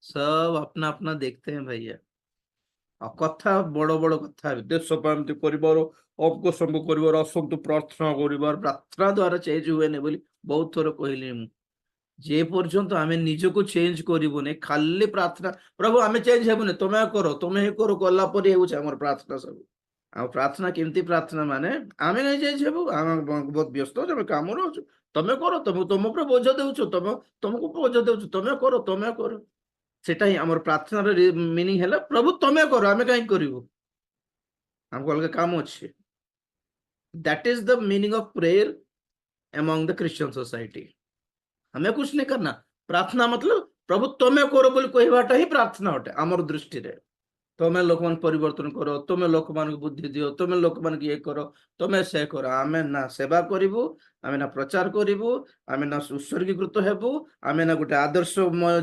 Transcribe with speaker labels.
Speaker 1: सब अपना अपना देखते हैं भैया। ଆଉ କଥା ବଡ ବଡ କଥା ହେବେ, ଦେଶ ପାଇଁ ଏମିତି କରିବାର, ଅମୁକ ସମୁକ କରିବାର, ଆସନ୍ତୁ ପ୍ରାର୍ଥନା କରିବାର, ପ୍ରାର୍ଥନା ଦ୍ଵାରା ଚେଞ୍ଜ ହୁଏନି ବୋଲି ବହୁତ ଥର କହିଲି ମୁଁ। ଯେ ପର୍ଯ୍ୟନ୍ତ ଆମେ ନିଜକୁ ଚେଞ୍ଜ କରିବୁନି, ଖାଲି ପ୍ରାର୍ଥନା ପ୍ରଭୁ ଆମେ ଚେଞ୍ଜ ହେବୁନି, ତମେ କର, ତମେ ହିଁ କର, କଲା ପରେ ହେଉଛି ଆମର ପ୍ରାର୍ଥନା ସବୁ। ଆଉ ପ୍ରାର୍ଥନା କେମିତି ପ୍ରାର୍ଥନା ମାନେ, ଆମେ ନାଇଁ ଚେଞ୍ଜ ହେବୁ, ଆମେ ବହୁତ ବ୍ୟସ୍ତ ଅଛୁ, ଆମେ କାମରେ ଅଛୁ, ତମେ କର, ତମେ ତମ ଉପରେ ବୋଝ ଦେଉଛ, ତମକୁ ବୋଝ ଦେଉଛୁ, ତମେ କର, ତମେ କର। ସେଟା ହିଁ ଆମର ପ୍ରାର୍ଥନାର ମିନିଂ ହେଲା, ପ୍ରଭୁ ତମେ କର, ଆମେ କାହିଁକି କରିବୁ, ଆମକୁ ଅଲଗା କାମ ଅଛି। That is the meaning of prayer among the Christian society। हमें कुछ नहीं करना, प्रार्थना मतलब प्रभु तमें करो बोली कहवाटा ही प्रार्थना अटे आमर दृष्टि रे। तमें लोक मान परिवर्तन करो, तमें लोक मान बुद्धि दियो, तमें लोक मान ये करो, तमें से करो। आमे ना सेवा करिवु, आमे ना प्रचार करिवु, आमे ना उत्सर्गीकृत हेबु, आमे ना गोटे आदर्शमय